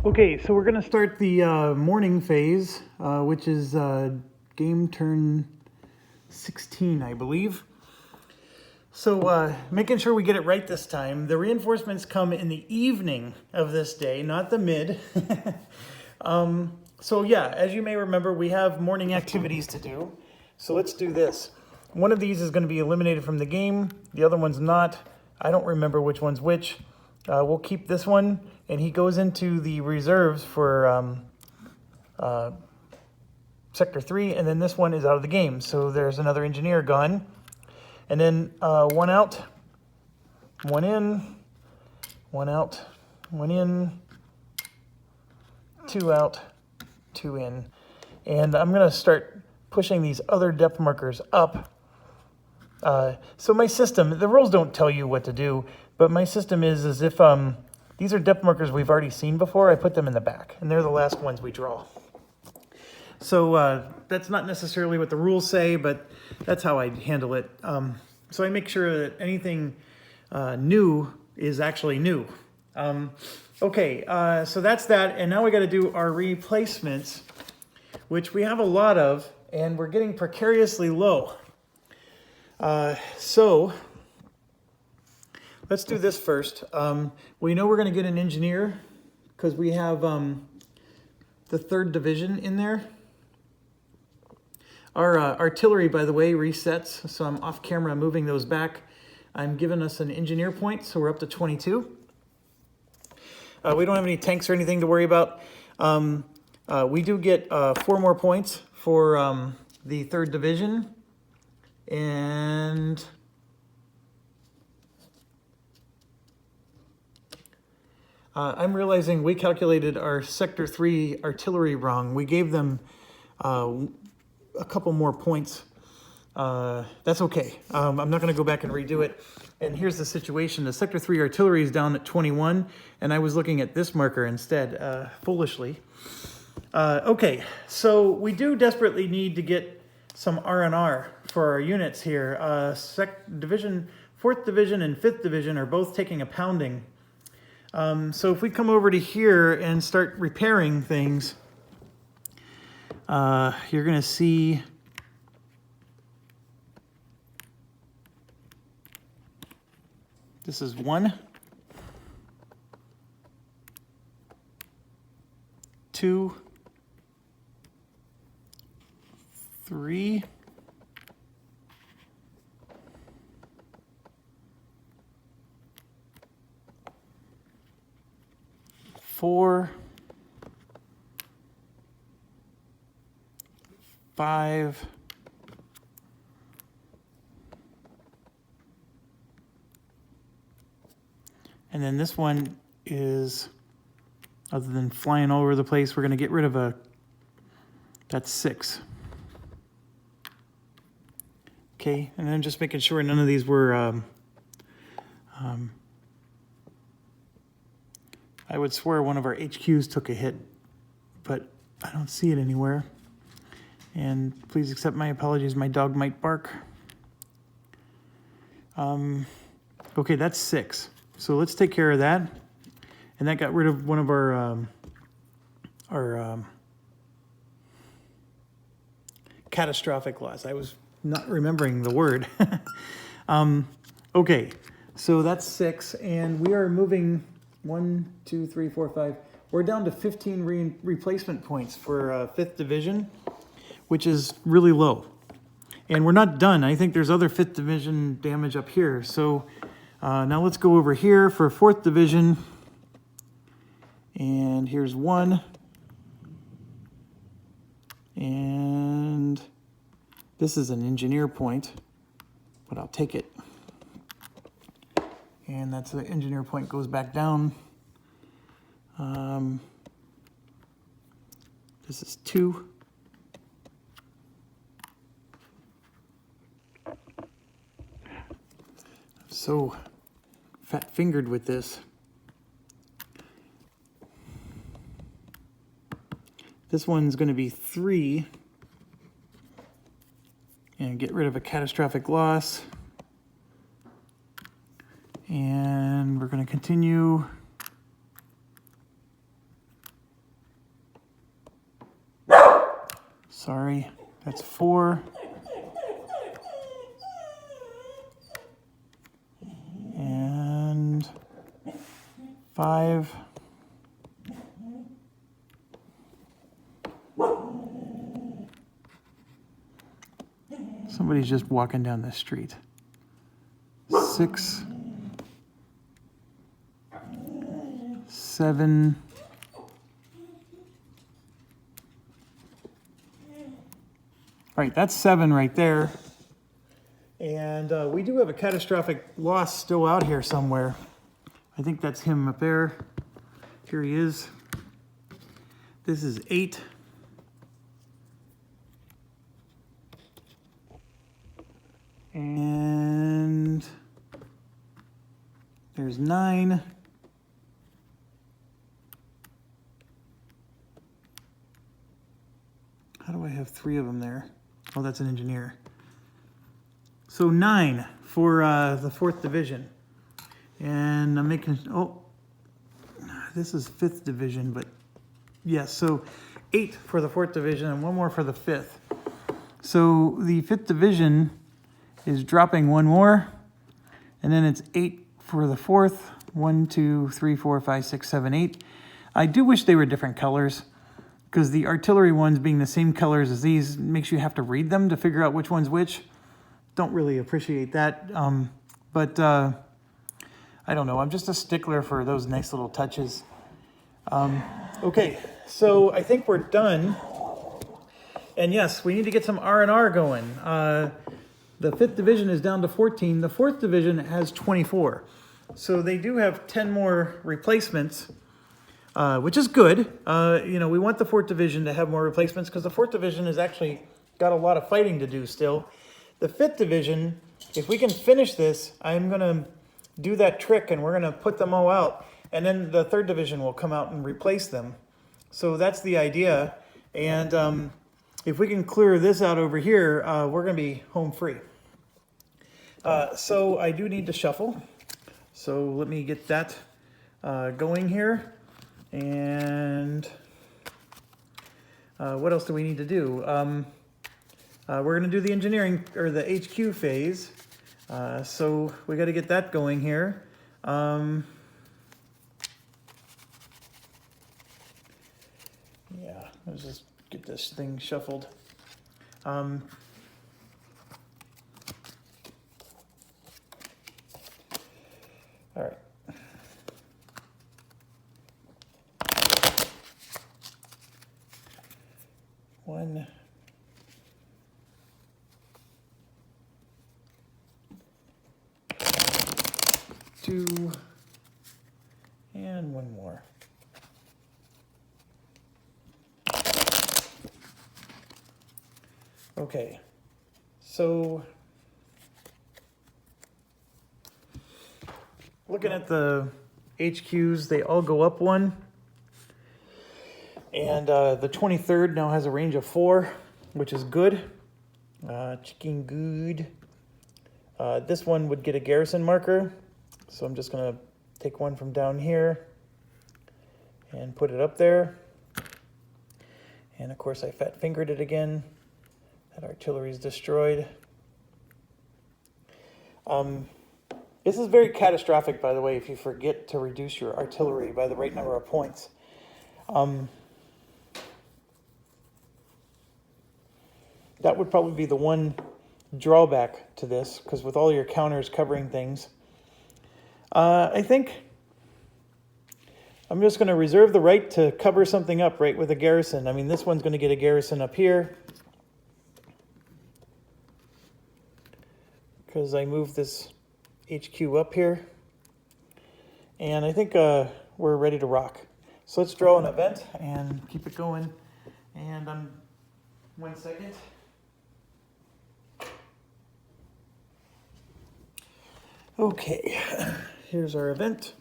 Okay, so we're going to start the morning phase, which is game turn 16, I believe. So making sure we get it right this time. The reinforcements come in the evening of this day, not the mid. So yeah, as you may remember, we have morning activities to do. So let's do this. One of these is going to be eliminated from the game. The other one's not. I don't remember which one's which. We'll keep this one, and he goes into the reserves for Sector 3, and then this one is out of the game. So there's another engineer gone. And then one out, one in, one out, one in, two out, two in. And I'm going to start pushing these other depth markers up. So my system, the rules don't tell you what to do, but my system is as if these are depth markers we've already seen before. I put them in the back, and they're the last ones we draw. So that's not necessarily what the rules say, but that's how I handle it. So I make sure that anything new is actually new. Okay, so that's that. And now we got to do our replacements, which we have a lot of, and we're getting precariously low. So let's do this first. We know we're going to get an engineer because we have the 3rd Division in there. Our artillery, by the way, resets, so I'm off camera moving those back. I'm giving us an engineer point, so we're up to 22. We don't have any tanks or anything to worry about. We do get 4 more points for the 3rd Division. And I'm realizing we calculated our Sector 3 artillery wrong. We gave them a couple more points. That's okay. I'm not going to go back and redo it. And here's the situation. The Sector 3 artillery is down at 21, and I was looking at this marker instead, foolishly. Okay, so we do desperately need to get some R&R for our units here. 4th Division and 5th Division are both taking a pounding. So if we come over to here and start repairing things, you're going to see this is 1, 2, 3, 4, 5, 6, and then this one is, other than flying all over the place, we're going to get rid of that's 6. Okay, and then just making sure none of these were, I would swear one of our HQs took a hit, but I don't see it anywhere. And please accept my apologies, my dog might bark. Okay, that's 6. So let's take care of that. And that got rid of one of our catastrophic loss. I was not remembering the word. Okay, so that's 6, and we are moving 1, 2, 3, 4, 5. We're down to 15 replacement points for 5th Division, which is really low. And we're not done. I think there's other 5th Division damage up here. So now let's go over here for 4th Division. And here's 1. And this is an engineer point, but I'll take it. And that's the engineer point goes back down. This is 2. I'm so fat-fingered with this. This one's going to be 3. And get rid of a catastrophic loss. And we're going to continue. Sorry, that's 4. And 5. Somebody's just walking down the street. 6. 7. Right, that's 7 right there. And we do have a catastrophic loss still out here somewhere. I think that's him up there. Here he is. This is 8. And there's 9. How do I have 3 of them there? Oh, that's an engineer. So 9 for the 4th Division. And I'm making, oh, this is 5th Division, but yes, so 8 for the 4th Division and 1 more for the 5th. So the 5th Division is dropping 1 more, and then it's 8 for the 4th. 1, 2, 3, 4, 5, 6, 7, 8. I do wish they were different colors, because the artillery ones being the same colors as these makes you have to read them to figure out which one's which. Don't really appreciate that, but I don't know. I'm just a stickler for those nice little touches. Okay, so I think we're done. And yes, we need to get some R&R going. The 5th Division is down to 14. The 4th Division has 24. So they do have 10 more replacements, which is good. You know, we want the 4th Division to have more replacements because the 4th Division has actually got a lot of fighting to do still. The 5th Division, if we can finish this, I'm going to do that trick and we're going to put them all out. And then the 3rd Division will come out and replace them. So that's the idea. And if we can clear this out over here, we're going to be home free. So I do need to shuffle. So let me get that going here. And what else do we need to do? We're going to do the engineering, or the HQ phase. So we got to get that going here. Yeah, let's just get this thing shuffled. All right. One. 2, and 1 more. Okay, so looking at the HQs, they all go up 1. And the 23rd now has a range of 4, which is good. Chicken good. This one would get a garrison marker. So I'm just going to take 1 from down here and put it up there. And of course I fat fingered it again. That artillery is destroyed. This is very catastrophic, by the way, if you forget to reduce your artillery by the right number of points. That would probably be the one drawback to this, because with all your counters covering things, I think I'm just going to reserve the right to cover something up right with a garrison. I mean, this one's going to get a garrison up here because I moved this HQ up here. And I think we're ready to rock. So let's draw an event and keep it going. And 1 second. Okay, here's our event.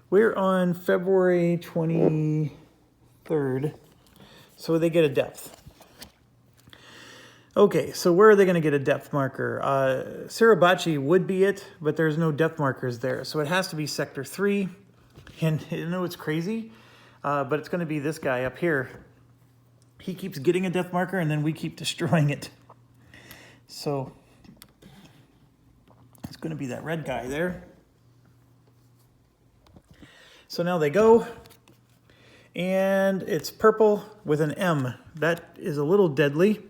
We're on February 23rd, so they get a depth. Okay, so where are they going to get a depth marker? Suribachi would be it, but there's no depth markers there, so it has to be Sector 3. And you know it's crazy, but it's going to be this guy up here. he keeps getting a depth marker and then we keep destroying it. So it's going to be that red guy there. So now they go, and it's purple with an M. That is a little deadly.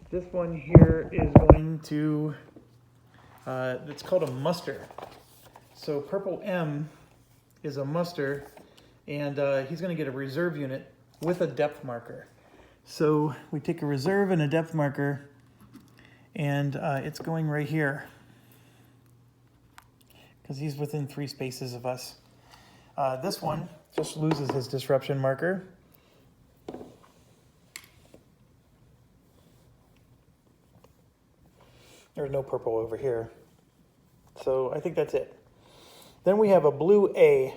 This one here is going to, it's called a muster. So purple M is a muster, and he's going to get a reserve unit with a depth marker. So we take a reserve and a depth marker, and it's going right here, because he's within 3 spaces of us. This one just loses his disruption marker. There's no purple over here. So I think that's it. Then we have a blue A.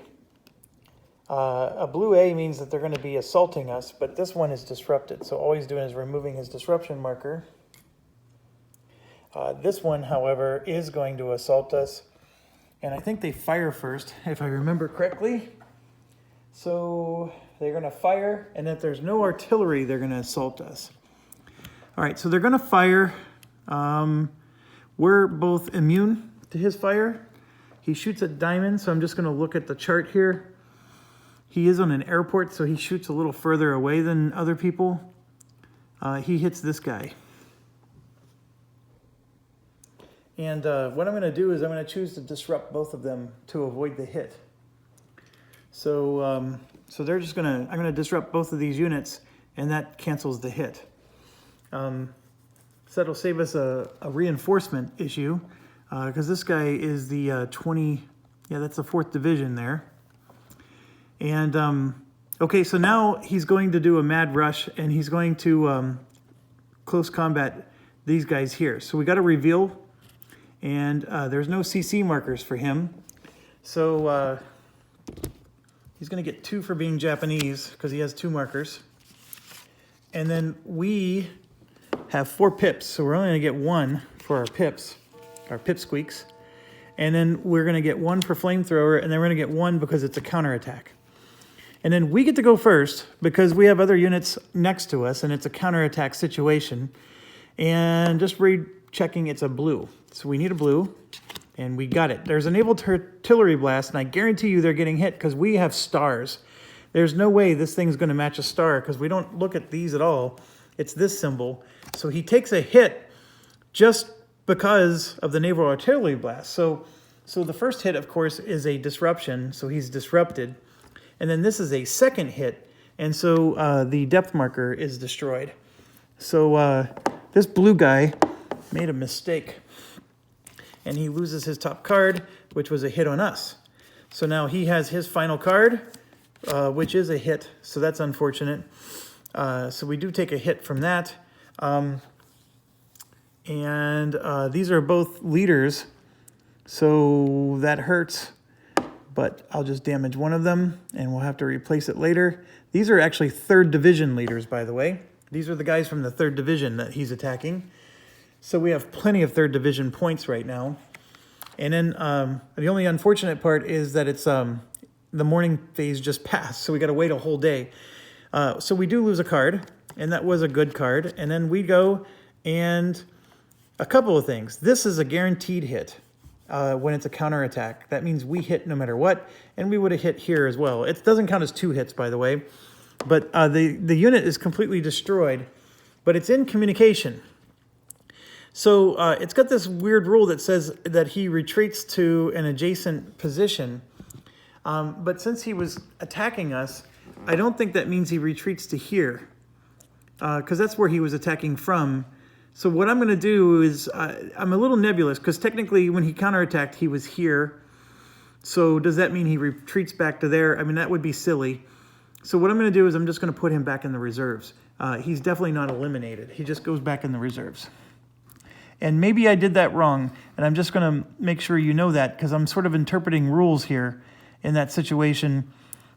A blue A means that they're going to be assaulting us, but this one is disrupted. So all he's doing is removing his disruption marker. This one, however, is going to assault us. And I think they fire first, if I remember correctly. So they're going to fire, and if there's no artillery, they're going to assault us. All right, so they're going to fire. We're both immune to his fire. He shoots at diamond, so I'm just going to look at the chart here. He is on an airport, so he shoots a little further away than other people. He hits this guy. And what I'm going to do is I'm going to choose to disrupt both of them to avoid the hit. So so they're just I'm going to disrupt both of these units, and that cancels the hit. So that'll save us a reinforcement issue, because this guy is the 20, yeah, that's the 4th Division there. And, okay, so now he's going to do a mad rush, and he's going to close combat these guys here. So we got to reveal, and there's no CC markers for him. So he's going to get 2 for being Japanese, because he has 2 markers. And then we have 4 pips, so we're only going to get 1 for our pips, our pipsqueaks. And then we're going to get 1 for flamethrower, and then we're going to get 1 because it's a counterattack. And then we get to go first because we have other units next to us, and it's a counterattack situation. And just checking, it's a blue. So we need a blue, and we got it. There's a naval artillery blast, and I guarantee you they're getting hit because we have stars. There's no way this thing's going to match a star because we don't look at these at all. It's this symbol. So he takes a hit just because of the naval artillery blast. So the first hit, of course, is a disruption. So he's disrupted. And then this is a second hit. And so the depth marker is destroyed. So this blue guy made a mistake. And he loses his top card, which was a hit on us. So now he has his final card, which is a hit. So that's unfortunate. So we do take a hit from that. These are both leaders, so that hurts, but I'll just damage one of them, and we'll have to replace it later. These are actually 3rd Division leaders, by the way. These are the guys from the 3rd Division that he's attacking. So we have plenty of 3rd Division points right now. And then the only unfortunate part is that it's the morning phase just passed, so we got to wait a whole day. So we do lose a card, and that was a good card. And then we go, and a couple of things. This is a guaranteed hit when it's a counterattack. That means we hit no matter what, and we would have hit here as well. It doesn't count as 2 hits, by the way. But the unit is completely destroyed, but it's in communication. So it's got this weird rule that says that he retreats to an adjacent position. But since he was attacking us, I don't think that means he retreats to here, because that's where he was attacking from. So what I'm going to do is, I'm a little nebulous, because technically when he counterattacked, he was here. So does that mean he retreats back to there? I mean, that would be silly. So what I'm going to do is I'm just going to put him back in the reserves. He's definitely not eliminated. He just goes back in the reserves. And maybe I did that wrong, and I'm just going to make sure you know that, because I'm sort of interpreting rules here in that situation.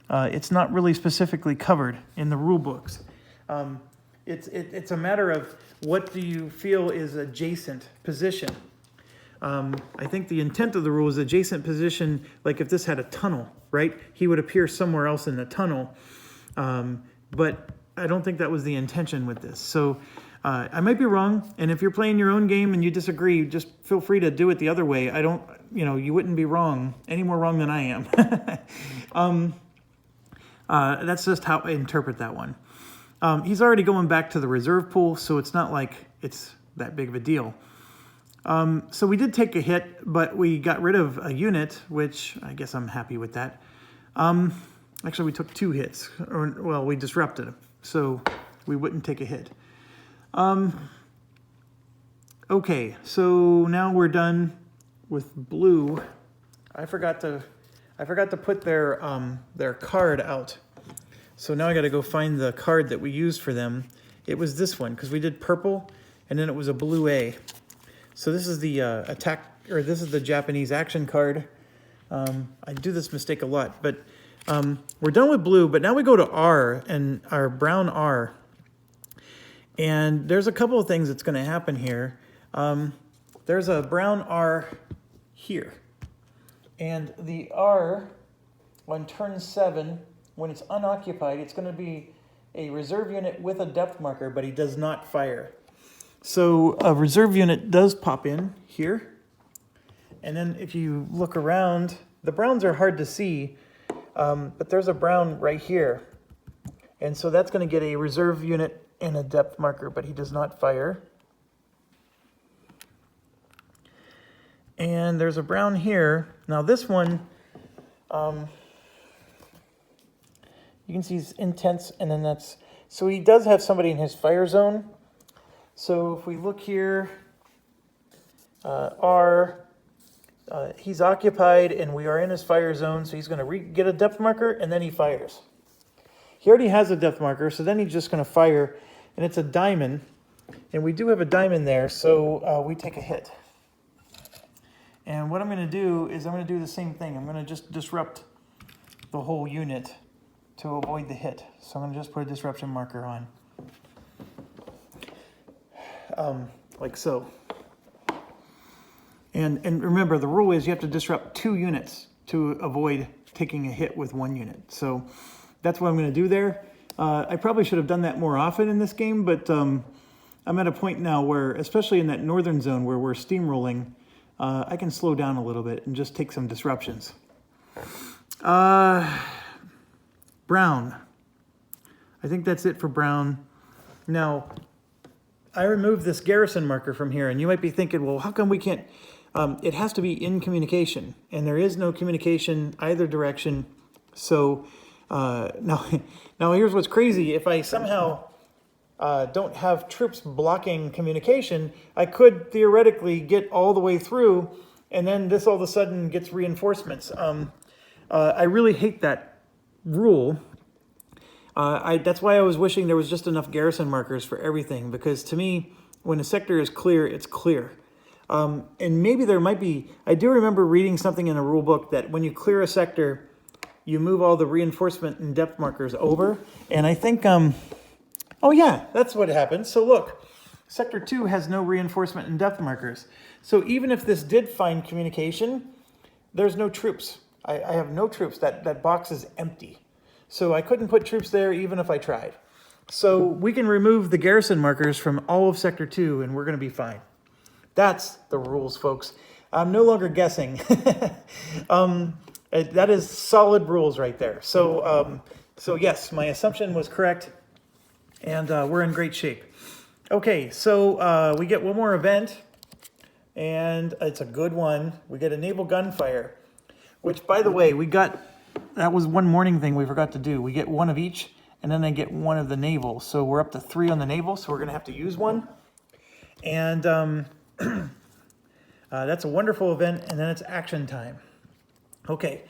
It's not really specifically covered in the rule books. It's a matter of what do you feel is adjacent position. I think the intent of the rule is adjacent position, like if this had a tunnel, right? He would appear somewhere else in the tunnel. But I don't think that was the intention with this. So I might be wrong. And if you're playing your own game and you disagree, just feel free to do it the other way. I don't, you wouldn't be wrong, any more wrong than I am. That's just how I interpret that one. He's already going back to the reserve pool, so it's not like it's that big of a deal. So we did take a hit, but we got rid of a unit, which I guess I'm happy with that. Actually, we took 2 hits, well, we disrupted him, so we wouldn't take a hit. Okay, so now we're done with blue. I forgot to put their card out. So now I got to go find the card that we used for them. It was this one, because we did purple, and then it was a blue A. So this is the this is the Japanese action card. I do this mistake a lot, but we're done with blue, but now we go to R, and our brown R. And there's a couple of things that's going to happen here. There's a brown R here. And the R, on turn 7, when it's unoccupied, it's going to be a reserve unit with a depth marker, but he does not fire. So a reserve unit does pop in here. And then if you look around, the browns are hard to see, but there's a brown right here. And so that's going to get a reserve unit and a depth marker, but he does not fire. And there's a brown here. Now this one, you can see he's intense, and then that's, so he does have somebody in his fire zone. So if we look here, he's occupied and we are in his fire zone, so he's going to get a depth marker and then he fires. He already has a depth marker, so then he's just going to fire, and it's a diamond, and we do have a diamond there, so we take a hit. And what I'm going to do is I'm going to do the same thing. I'm going to just disrupt the whole unit to avoid the hit. So I'm going to just put a disruption marker on. Like so. And remember, the rule is you have to disrupt 2 units to avoid taking a hit with 1 unit. So that's what I'm going to do there. I probably should have done that more often in this game, but I'm at a point now where, especially in that northern zone where we're steamrolling, I can slow down a little bit and just take some disruptions. Brown. I think that's it for brown. Now, I removed this garrison marker from here, and you might be thinking, well, how come we can't? It has to be in communication, and there is no communication either direction. So now here's what's crazy. If I somehow don't have troops blocking communication, I could theoretically get all the way through, and then this all of a sudden gets reinforcements. I really hate that rule. That's why I was wishing there was just enough garrison markers for everything, because to me, when a sector is clear, it's clear. And maybe there might be, I do remember reading something in a rule book that when you clear a sector, you move all the reinforcement and depth markers over. And I think, oh yeah, that's what happens. So look, Sector 2 has no reinforcement and depth markers. So even if this did find communication, there's no troops. I have no troops. That box is empty. So I couldn't put troops there even if I tried. So we can remove the garrison markers from all of Sector 2 and we're going to be fine. That's the rules, folks. I'm no longer guessing. That is solid rules right there. So, so yes, my assumption was correct, and we're in great shape. Okay, so we get one more event, and it's a good one. We get a naval gunfire, which, by the way, that was one morning thing we forgot to do. We get 1 of each, and then I get 1 of the naval. So we're up to 3 on the naval, so we're going to have to use 1. And that's a wonderful event, and then it's action time. Okay,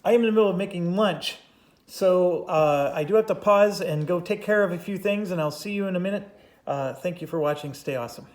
I am in the middle of making lunch, so I do have to pause and go take care of a few things, and I'll see you in a minute. Thank you for watching. Stay awesome.